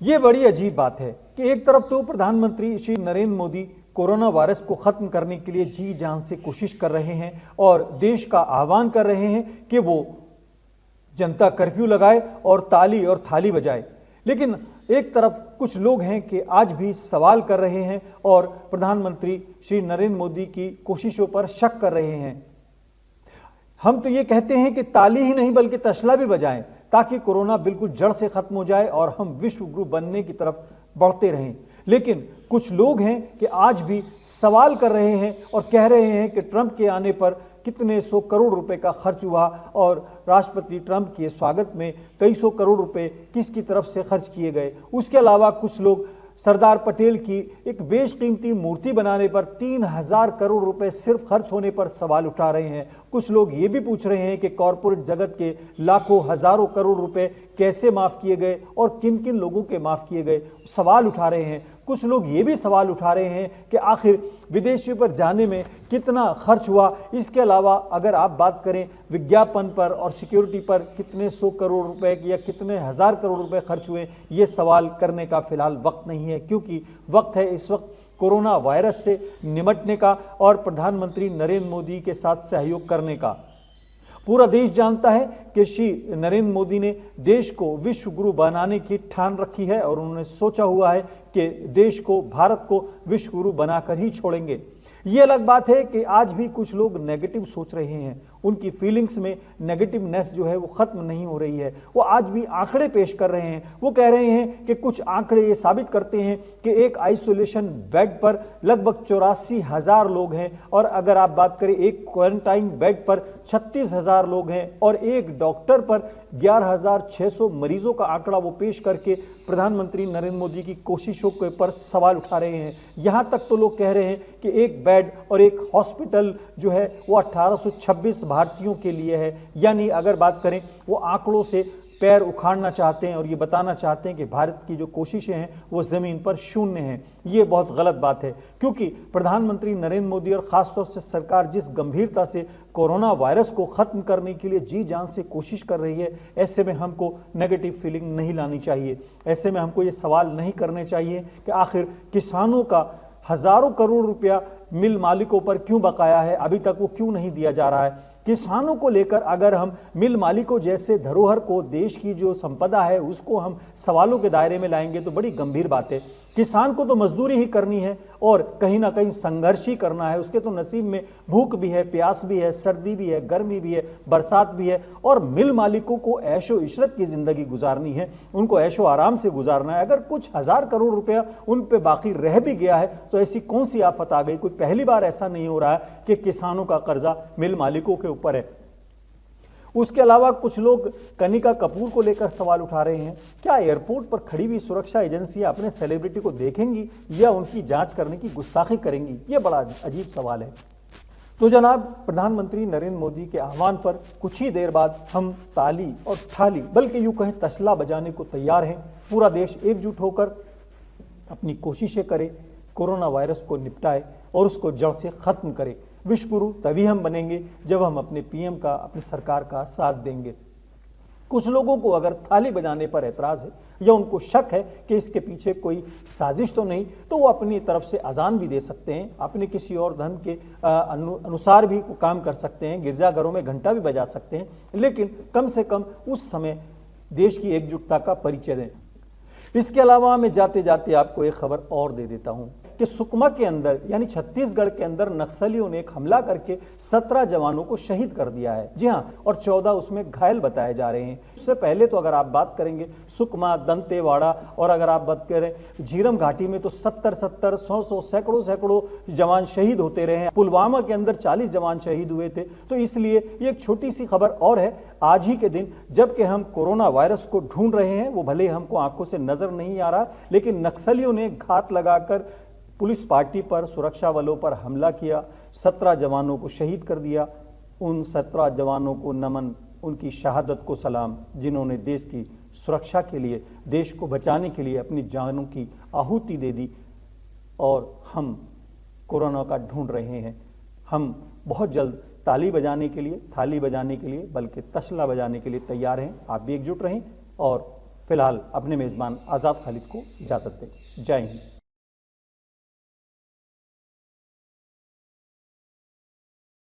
ये बड़ी अजीब बात है कि एक तरफ तो प्रधानमंत्री श्री नरेंद्र मोदी कोरोना वायरस को खत्म करने के लिए जी जान से कोशिश कर रहे हैं और देश का आह्वान कर रहे हैं कि वो जनता कर्फ्यू लगाए और ताली और थाली बजाए। लेकिन एक तरफ कुछ लोग हैं कि आज भी सवाल कर रहे हैं और प्रधानमंत्री श्री नरेंद्र मोदी की कोशिशों पर शक कर रहे हैं। हम तो ये कहते हैं कि ताली ही नहीं बल्कि तशला भी बजाएं ताकि कोरोना बिल्कुल जड़ से खत्म हो जाए और हम विश्व गुरु बनने की तरफ बढ़ते रहें। लेकिन कुछ लोग हैं कि आज भी सवाल कर रहे हैं और कह रहे हैं कि ट्रंप के आने पर कितने 100 करोड़ रुपए का खर्च हुआ और राष्ट्रपति ट्रंप के स्वागत में कई 100 करोड़ रुपए किसकी तरफ से खर्च किए गए। उसके अलावा कुछ लोग सरदार पटेल की एक बेशकीमती मूर्ति बनाने पर 3000 करोड़ रुपए सिर्फ खर्च होने पर सवाल उठा रहे हैं। कुछ लोग ये भी पूछ रहे हैं कि कॉरपोरेट जगत के लाखों हजारों करोड़ रुपए कैसे माफ किए गए और किन किन लोगों के माफ किए गए, सवाल उठा रहे हैं। कुछ लोग ये भी सवाल उठा रहे हैं कि आखिर विदेशियों पर जाने में कितना खर्च हुआ। इसके अलावा अगर आप बात करें विज्ञापन पर और सिक्योरिटी पर कितने 100 करोड़ रुपए या कितने हज़ार करोड़ रुपए खर्च हुए, ये सवाल करने का फिलहाल वक्त नहीं है, क्योंकि वक्त है इस वक्त कोरोना वायरस से निपटने का और प्रधानमंत्री नरेंद्र मोदी के साथ सहयोग करने का। पूरा देश जानता है कि श्री नरेंद्र मोदी ने देश को विश्व गुरु बनाने की ठान रखी है और उन्होंने सोचा हुआ है कि देश को, भारत को विश्व गुरु बनाकर ही छोड़ेंगे। ये अलग बात है कि आज भी कुछ लोग नेगेटिव सोच रहे हैं, उनकी फीलिंग्स में नेगेटिवनेस जो है वो खत्म नहीं हो रही है। वो आज भी आंकड़े पेश कर रहे हैं। वो कह रहे हैं कि कुछ आंकड़े ये साबित करते हैं कि एक आइसोलेशन बेड पर लगभग 84,000 लोग हैं और अगर आप बात करें एक क्वारंटाइन बेड पर 36,000 लोग हैं और एक डॉक्टर पर 11,600 मरीजों का आंकड़ा वो पेश करके प्रधानमंत्री नरेंद्र मोदी की कोशिशों के ऊपर सवाल उठा रहे हैं। यहां तक तो लोग कह रहे हैं कि एक बेड और एक हॉस्पिटल जो है वो 1826 भारतीयों के लिए है। यानी अगर बात करें वो आंकड़ों से पैर उखाड़ना चाहते हैं और ये बताना चाहते हैं कि भारत की जो कोशिशें हैं वो जमीन पर शून्य हैं। ये बहुत गलत बात है, क्योंकि प्रधानमंत्री नरेंद्र मोदी और खासतौर से सरकार जिस गंभीरता से कोरोना वायरस को खत्म करने के लिए जी जान से कोशिश कर रही है, ऐसे में हमको नेगेटिव फीलिंग नहीं लानी चाहिए। ऐसे में हमको ये सवाल नहीं करने चाहिए कि आखिर किसानों का हजारों करोड़ रुपया मिल मालिकों पर क्यों बकाया है, अभी तक वो क्यों नहीं दिया जा रहा है। किसानों को लेकर अगर हम मिल मालिकों जैसे धरोहर को, देश की जो संपदा है, उसको हम सवालों के दायरे में लाएंगे तो बड़ी गंभीर बात है। किसान को तो मजदूरी ही करनी है और कहीं ना कहीं संघर्ष ही करना है। उसके तो नसीब में भूख भी है, प्यास भी है, सर्दी भी है, गर्मी भी है, बरसात भी है। और मिल मालिकों को ऐशो इशरत की जिंदगी गुजारनी है, उनको ऐशो आराम से गुजारना है। अगर कुछ हज़ार करोड़ रुपया उन पे बाकी रह भी गया है तो ऐसी कौन सी आफत आ गई। कोई पहली बार ऐसा नहीं हो रहा है कि किसानों का कर्जा मिल मालिकों के ऊपर है। उसके अलावा कुछ लोग कनिका कपूर को लेकर सवाल उठा रहे हैं। क्या एयरपोर्ट पर खड़ी हुई सुरक्षा एजेंसियां अपने सेलिब्रिटी को देखेंगी या उनकी जांच करने की गुस्ताखी करेंगी? यह बड़ा अजीब सवाल है। तो जनाब, प्रधानमंत्री नरेंद्र मोदी के आह्वान पर कुछ ही देर बाद हम ताली और थाली, बल्कि यूं कहें तशला बजाने को तैयार हैं। पूरा देश एकजुट होकर अपनी कोशिशें करे, कोरोना वायरस को निपटाए और उसको जड़ से खत्म करे। विश्व गुरु तभी हम बनेंगे जब हम अपने पीएम का, अपनी सरकार का साथ देंगे। कुछ लोगों को अगर थाली बजाने पर ऐतराज है या उनको शक है कि इसके पीछे कोई साजिश तो नहीं, तो वो अपनी तरफ से अजान भी दे सकते हैं, अपने किसी और धर्म के अनुसार भी काम कर सकते हैं, गिरजाघरों में घंटा भी बजा सकते हैं, लेकिन कम से कम उस समय देश की एकजुटता का परिचय दें। इसके अलावा मैं जाते जाते आपको एक खबर और दे देता हूं कि सुकमा के अंदर यानी छत्तीसगढ़ के अंदर नक्सलियों ने एक हमला करके 17 जवानों को शहीद कर दिया है। जी हां, और 14 उसमें घायल बताए जा रहे हैं। उससे पहले तो अगर आप बात करेंगे सुकमा, दंतेवाड़ा और अगर आप बात करें झीरम घाटी में तो 70-70, 100-100, सैकड़ों जवान शहीद होते रहे हैं। पुलवामा के अंदर 40 जवान शहीद हुए थे। तो इसलिए ये एक छोटी सी खबर और है आज ही के दिन, जबकि हम कोरोना वायरस को ढूंढ रहे हैं। वो भले हमको आंखों से नजर नहीं आ रहा, लेकिन नक्सलियों ने घात लगाकर पुलिस पार्टी पर, सुरक्षा बलों पर हमला किया, 17 जवानों को शहीद कर दिया। उन 17 जवानों को नमन, उनकी शहादत को सलाम, जिन्होंने देश की सुरक्षा के लिए, देश को बचाने के लिए अपनी जानों की आहुति दे दी। और हम कोरोना का ढूंढ रहे हैं। हम बहुत जल्द ताली बजाने के लिए, थाली बजाने के लिए, बल्कि तशला बजाने के लिए तैयार हैं। आप भी एकजुट रहें और फिलहाल अपने मेज़बान आज़ाद खालिद को इजाज़त दें। जय हिंद।